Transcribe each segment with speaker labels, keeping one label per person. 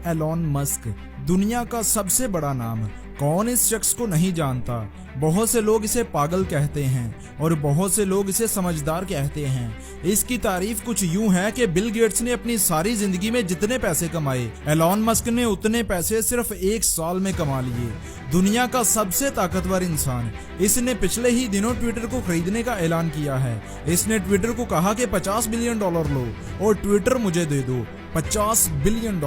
Speaker 1: Elon Musk, दुनिया का सबसे बड़ा नाम। कौन इस शख्स को नहीं जानता। बहुत से लोग इसे पागल कहते हैं और बहुत से लोग इसे समझदार कहते हैं। इसकी तारीफ कुछ यूं है कि बिल गेट्स ने अपनी सारी जिंदगी में जितने पैसे कमाए, एलॉन मस्क ने उतने पैसे सिर्फ 1 साल में कमा लिए। दुनिया का सबसे ताकतवर इंसान, इसने पिछले ही दिनों ट्विटर को खरीदने का ऐलान किया है। इसने ट्विटर को कहा कि $50 बिलियन लो और ट्विटर मुझे दे दो। $50 बिलियन,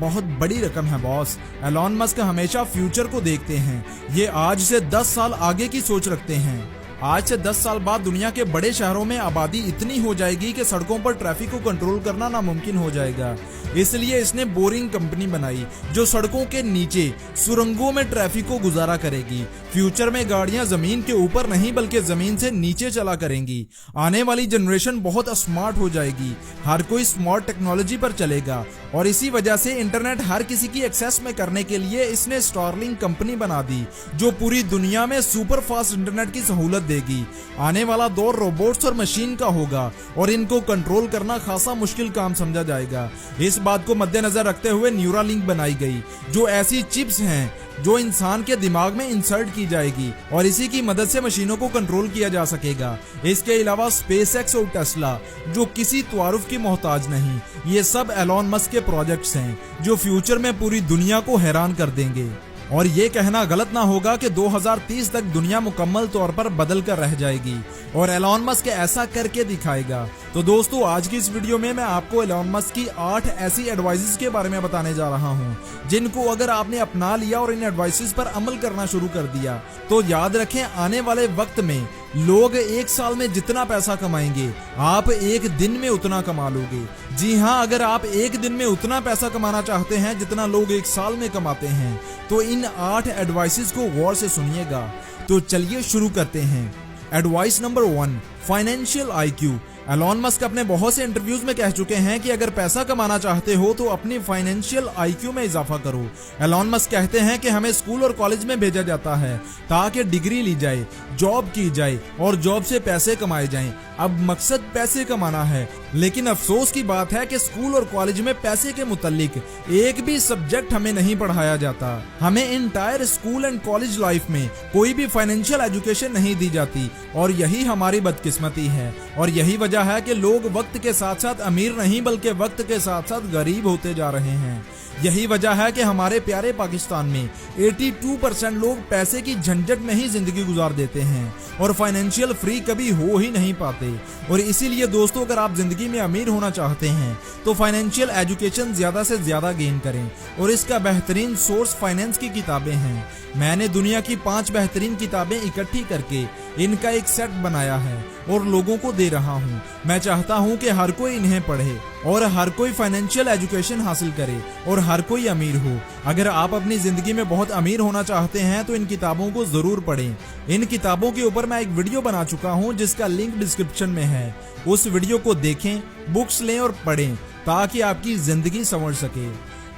Speaker 1: बहुत बड़ी रकम है बॉस। एलॉन मस्क हमेशा फ्यूचर को देखते हैं। ये आज से 10 साल आगे की सोच रखते हैं। आज से 10 साल बाद दुनिया के बड़े शहरों में आबादी इतनी हो जाएगी कि सड़कों पर ट्रैफिक को कंट्रोल करना नामुमकिन हो जाएगा। इसलिए इसने बोरिंग कंपनी बनाई जो सड़कों के नीचे सुरंगों में ट्रैफिक को गुजारा करेगी। फ्यूचर में गाड़ियां जमीन के ऊपर नहीं बल्कि जमीन से नीचे चला करेंगी। आने वाली जनरेशन बहुत स्मार्ट हो जाएगी। हर कोई स्मार्ट टेक्नोलॉजी पर चलेगा और इसी वजह से इंटरनेट हर किसी की एक्सेस में करने के लिए इसने स्टारलिंक कंपनी बना दी जो पूरी दुनिया में सुपर फास्ट इंटरनेट की सहूलत देगी। आने वाला दौर रोबोट्स और मशीन का होगा और इनको कंट्रोल करना खासा मुश्किल काम समझा जाएगा। इस बात को मद्देनजर रखते हुए न्यूरालिंक बनाई गई जो ऐसी चिप्स हैं जो इंसान के दिमाग में इंसर्ट की जाएगी और इसी की मदद से मशीनों को कंट्रोल किया जा सकेगा। इसके अलावा स्पेसएक्स और टेस्ला जो किसी तारुफ की मोहताज नहीं, ये सब एलॉन मस्क के प्रोजेक्ट्स हैं जो फ्यूचर में पूरी दुनिया को हैरान कर देंगे। और ये कहना गलत ना होगा कि 2030 तक दुनिया मुकम्मल तौर पर बदल कर रह जाएगी और एलॉन मस्क ऐसा करके दिखाएगा। तो दोस्तों, आज की इस वीडियो में मैं आपको एलॉन मस्क की 8 ऐसी एडवाइसेस के बारे में बताने जा रहा हूं जिनको अगर आपने अपना लिया और इन एडवाइसेस पर अमल करना शुरू कर दिया तो याद रखें, आने वाले वक्त में लोग 1 साल में जितना पैसा कमाएंगे आप 1 दिन में उतना कमा लोगे। जी हाँ, अगर आप 1 दिन में उतना पैसा कमाना चाहते हैं जितना लोग 1 साल में कमाते हैं तो इन 8 एडवाइसेस को गौर से सुनिएगा। तो चलिए शुरू करते हैं। Advice number 1, financial IQ। Elon Musk अपने बहुत से इंटरव्यूज में कह चुके हैं कि अगर पैसा कमाना चाहते हो तो अपनी फाइनेंशियल IQ में इजाफा करो। एलॉन मस्क कहते हैं कि हमें स्कूल और कॉलेज में भेजा जाता है ताकि डिग्री ली जाए, जॉब की जाए और जॉब से पैसे कमाए जाएं। अब मकसद पैसे कमाना है, लेकिन अफसोस की बात है कि स्कूल और कॉलेज में पैसे के मुतालिक एक भी सब्जेक्ट हमें नहीं पढ़ाया जाता। हमें entire school and college life में कोई भी फाइनेंशियल एजुकेशन नहीं दी जाती और यही हमारी बदकिस्मती है। और यही वजह है कि लोग वक्त के साथ साथ अमीर नहीं बल्कि वक्त के साथ साथ गरीब होते जा रहे हैं। यही वजह है कि हमारे प्यारे पाकिस्तान में 82% लोग पैसे की झंझट में ही जिंदगी गुजार देते हैं और फाइनेंशियल फ्री कभी हो ही नहीं पाते। और इसीलिए दोस्तों, अगर आप जिंदगी में अमीर होना चाहते हैं तो फाइनेंशियल एजुकेशन ज्यादा से ज्यादा गेन करें और इसका बेहतरीन सोर्स फाइनेंस की किताबें हैं। मैंने दुनिया की 5 बेहतरीन किताबें इकट्ठी करके इनका एक सेट बनाया है और लोगों को दे रहा हूं। मैं चाहता हूं कि हर कोई इन्हें पढ़े और हर कोई फाइनेंशियल एजुकेशन हासिल करे और हर कोई अमीर हो। अगर आप अपनी जिंदगी में बहुत अमीर होना चाहते हैं तो इन किताबों को जरूर पढ़ें। इन किताबों के ऊपर मैं एक वीडियो बना चुका हूं जिसका लिंक डिस्क्रिप्शन में है। उस वीडियो को देखें, बुक्स लें और पढ़ें ताकि आपकी जिंदगी संवर सके।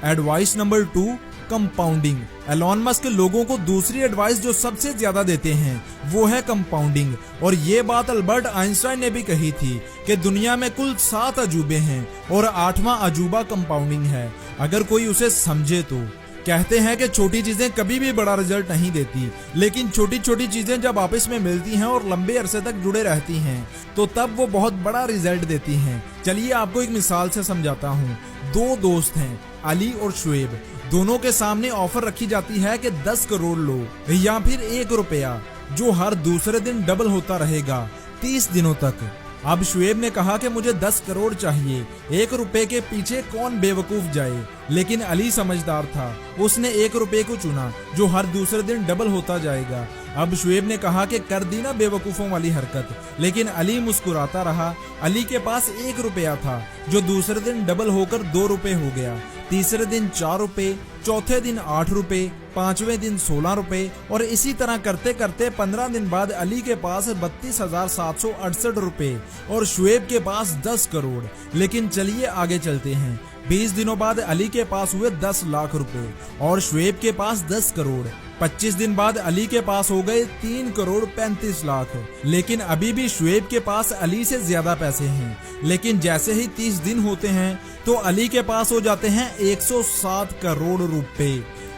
Speaker 1: Advice number 2, compounding. Elon Musk लोगों को दूसरी एडवाइस जो सबसे ज्यादा देते हैं वो है कंपाउंडिंग। और ये बात अल्बर्ट आइंस्टाइन ने भी कही थी कि दुनिया में कुल 7 अजूबे हैं और 8वां अजूबा कंपाउंडिंग है, अगर कोई उसे समझे तो। कहते हैं कि छोटी चीजें कभी भी बड़ा रिजल्ट नहीं देती, लेकिन छोटी छोटी चीजें जब आपस में मिलती हैं और लंबे अरसे तक जुड़े रहती हैं तो तब वो बहुत बड़ा रिजल्ट देती हैं। चलिए आपको एक मिसाल से समझाता हूँ। 2 दोस्त हैं, अली और शुएब। दोनों के सामने ऑफर रखी जाती है कि 10 करोड़ लो या फिर 1 रुपया जो हर दूसरे दिन डबल होता रहेगा 30 दिनों तक। अब शुएब ने कहा कि मुझे 10 करोड़ चाहिए, 1 रुपए के पीछे कौन बेवकूफ जाए। लेकिन अली समझदार था, उसने 1 रुपए को चुना जो हर दूसरे दिन डबल होता जाएगा। अब शुएब ने कहा कि कर दी ना बेवकूफों वाली हरकत, लेकिन अली मुस्कुराता रहा। अली के पास 1 रुपया था जो दूसरे दिन डबल होकर 2 रुपए हो गया, तीसरे दिन 4 रुपए, चौथे दिन 8 रुपए, 5वें दिन 16 रुपए और इसी तरह करते करते 15 दिन बाद अली के पास 32,768 रुपए और शुएब के पास 10 करोड़। लेकिन चलिए आगे चलते हैं। 20 दिनों बाद अली के पास हुए 10 लाख रुपए और शुएब के पास 10 करोड़। 25 दिन बाद अली के पास हो गए 3 करोड़ 35 लाख। लेकिन अभी भी शुएब के पास अली से ज्यादा पैसे हैं। लेकिन जैसे ही 30 दिन होते हैं तो अली के पास हो जाते हैं 107 करोड़ रुपए।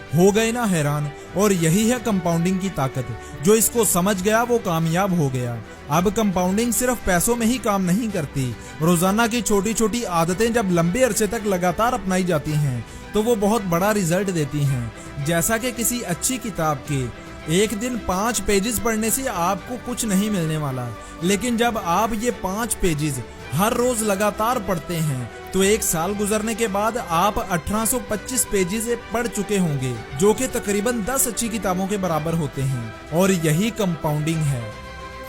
Speaker 1: हो गए ना हैरान। और यही है कंपाउंडिंग की ताकत। जो इसको समझ गया वो कामयाब हो गया। अब कंपाउंडिंग सिर्फ पैसों में ही काम नहीं करती। रोजाना की छोटी छोटी आदतें जब लंबे अरसे तक लगातार अपनाई जाती हैं तो वो बहुत बड़ा रिजल्ट देती हैं। जैसा कि किसी अच्छी किताब के एक दिन 5 पेजेस पढ़ने से आपको कुछ नहीं मिलने वाला, लेकिन जब आप ये 5 पेजेस हर रोज लगातार पढ़ते हैं तो 1 साल गुजरने के बाद आप 1825 पेजेस पढ़ चुके होंगे, जो कि तकरीबन 10 अच्छी किताबों के बराबर होते हैं। और यही कंपाउंडिंग है।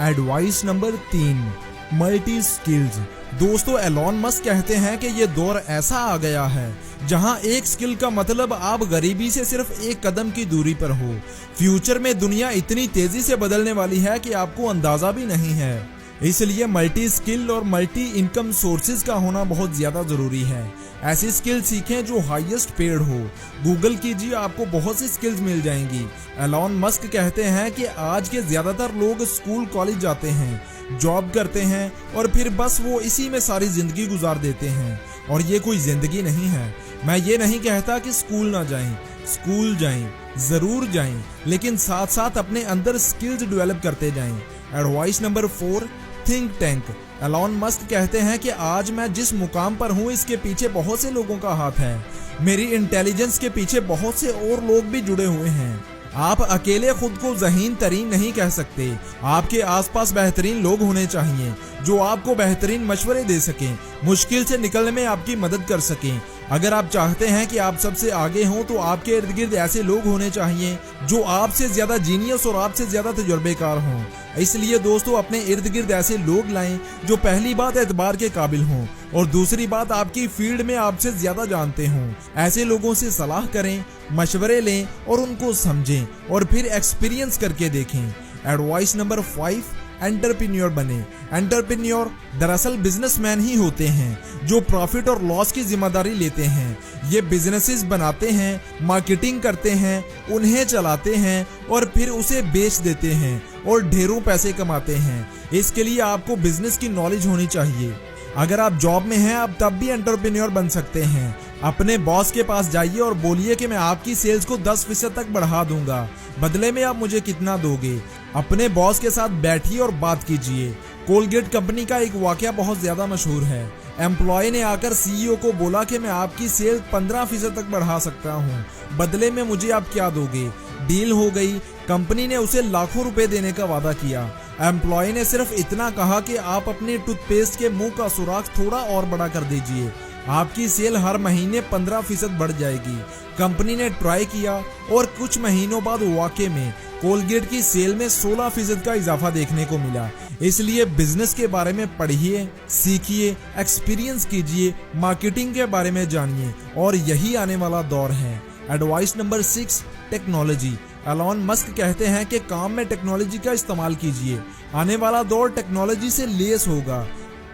Speaker 1: Advice number 3, multi skills. दोस्तों, एलॉन मस्क कहते हैं कि ये दौर ऐसा आ गया है जहां एक स्किल का मतलब आप गरीबी से सिर्फ 1 कदम की दूरी पर हो। फ्यूचर में दुनिया इतनी तेजी से बदलने वाली है कि आपको अंदाजा भी नहीं है। इसलिए मल्टी स्किल और मल्टी इनकम सोर्सेज का होना बहुत ज्यादा जरूरी है। ऐसी स्किल सीखें जो हाईएस्ट पेड हो। गूगल कीजिए, आपको बहुत सी स्किल्स मिल जाएंगी। एलॉन मस्क कहते हैं कि आज के ज्यादातर लोग स्कूल कॉलेज जाते हैं, जॉब करते हैं और फिर बस वो इसी में सारी जिंदगी गुजार देते हैं। और ये कोई जिंदगी नहीं है। मैं ये नहीं कहता कि स्कूल ना जाएं, स्कूल जाएं, जरूर जाएं, लेकिन साथ साथ अपने अंदर स्किल्स डेवलप करते जाएं। Advice number 4, think tank. Elon Musk कहते हैं कि आज मैं जिस मुकाम पर हूँ इसके पीछे बहुत से लोगों का हाथ है। मेरी इंटेलिजेंस के पीछे बहुत से और लोग भी जुड़े हुए हैं। आप अकेले खुद को ज़हीन तरीन नहीं कह सकते। आपके आसपास बेहतरीन लोग होने चाहिए जो आपको बेहतरीन मशवरे दे सकें, मुश्किल से निकलने में आपकी मदद कर सकें। अगर आप चाहते हैं कि आप सबसे आगे हों तो आपके इर्द गिर्द ऐसे लोग होने चाहिए जो आपसे ज्यादा जीनियस और आपसे ज्यादा तजुर्बेकार हों। इसलिए दोस्तों, अपने इर्द गिर्द ऐसे लोग लाएं जो पहली बात एतबार के काबिल हों और दूसरी बात आपकी फील्ड में आपसे ज्यादा जानते हों। ऐसे लोगों से सलाह करें, मशवरे लें और उनको समझें और फिर एक्सपीरियंस करके देखें। एडवाइस नंबर 5, एंटरप्रेन्योर बने। एंटरप्रेन्योर दरअसल बिजनेसमैन ही होते हैं जो प्रॉफिट और लॉस की जिम्मेदारी लेते हैं। ये बिजनेसेस बनाते हैं, मार्केटिंग करते हैं, उन्हें चलाते हैं और फिर उसे बेच देते हैं और ढेरों पैसे कमाते हैं। इसके लिए आपको बिजनेस की नॉलेज होनी चाहिए। अगर आप जॉब में हैं आप तब भी एंटरप्रेन्योर बन सकते हैं। अपने बॉस के पास जाइए और बोलिए कि मैं आपकी सेल्स को 10% तक बढ़ा दूंगा, बदले में आप मुझे कितना दोगे। अपने बॉस के साथ बैठिए और बात कीजिए। कोलगेट कंपनी का एक वाकया बहुत ज्यादा मशहूर है। एम्प्लॉय ने आकर सीईओ को बोला कि मैं आपकी सेल 15% तक बढ़ा सकता हूँ, बदले में मुझे आप क्या दोगे। डील हो गई। कंपनी ने उसे लाखों रुपए देने का वादा किया। एम्प्लॉय ने सिर्फ इतना कहा कि आप अपने टूथपेस्ट के मुंह का सुराख थोड़ा और बड़ा कर दीजिए, आपकी सेल हर महीने 15% बढ़ जाएगी। कंपनी ने ट्राई किया और कुछ महीनों बाद वाकई में कोलगेट की सेल में 16% का इजाफा देखने को मिला। इसलिए बिजनेस के बारे में पढ़िए, सीखिए, एक्सपीरियंस कीजिए, मार्केटिंग के बारे में जानिए और यही आने वाला दौर है। Advice number 6, technology. Elon Musk कहते हैं कि काम में टेक्नोलॉजी का इस्तेमाल कीजिए। आने वाला दौर टेक्नोलॉजी से लेस होगा।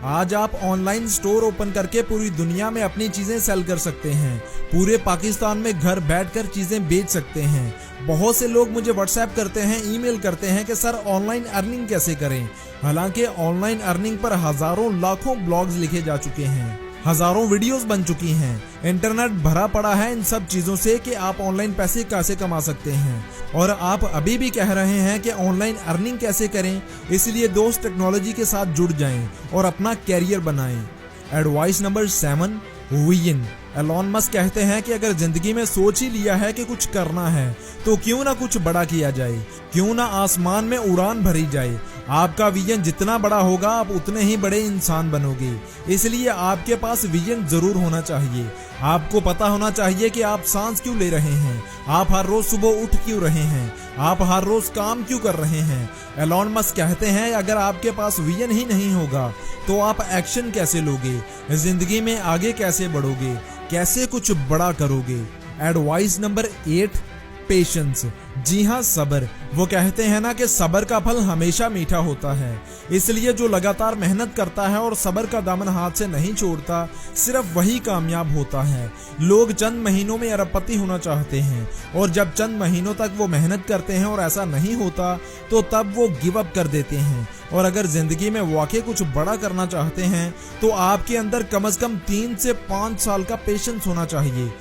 Speaker 1: आज आप ऑनलाइन स्टोर ओपन करके पूरी दुनिया में अपनी चीजें सेल कर सकते हैं। पूरे पाकिस्तान में घर बैठकर चीजें बेच सकते हैं। बहुत से लोग मुझे व्हाट्सएप करते हैं, ईमेल करते हैं कि सर ऑनलाइन अर्निंग कैसे करें। हालांकि ऑनलाइन अर्निंग पर हजारों लाखों ब्लॉग्स लिखे जा चुके हैं, हजारों वीडियोस बन चुकी हैं। इंटरनेट भरा पड़ा है इन सब चीजों से कि आप ऑनलाइन पैसे कैसे कमा सकते हैं। और आप अभी भी कह रहे हैं कि ऑनलाइन अर्निंग कैसे करें। इसलिए दोस्त, टेक्नोलॉजी के साथ जुड़ जाएं और अपना कैरियर बनाएं। Advice number 7, vision. Elon Musk कहते हैं कि अगर जिंदगी में सोच ही लिया है कि कुछ करना है तो क्यों ना कुछ बड़ा किया जाए, क्यों ना आसमान में उड़ान भरी जाए। आपका विजन जितना बड़ा होगा आप उतने ही बड़े इंसान बनोगे। इसलिए आपके पास विजन जरूर होना चाहिए। आपको पता होना चाहिए कि आप सांस क्यों ले रहे हैं, आप हर रोज सुबह उठ क्यों रहे हैं, आप हर रोज काम क्यों कर रहे हैं। एलॉन मस्क कहते हैं अगर आपके पास विजन ही नहीं होगा तो आप एक्शन कैसे लोगे, जिंदगी में आगे कैसे बढ़ोगे, कैसे कुछ बड़ा करोगे। एडवाइस नंबर 8, पेशेंस, जी हाँ सब्र। वो कहते हैं ना कि सब्र का फल हमेशा मीठा होता है। इसलिए जो लगातार मेहनत करता है और सब्र का दामन हाथ से नहीं छोड़ता, सिर्फ वही कामयाब होता है। लोग चंद महीनों में अरबपति होना चाहते हैं और जब चंद महीनों तक वो मेहनत करते हैं और ऐसा नहीं होता तो तब वो गिव अप कर देते हैं। और अगर जिंदगी में वाकई कुछ बड़ा करना चाहते हैं तो आपके अंदर कम से कम 3 से 5 साल का पेशेंस होना चाहिए।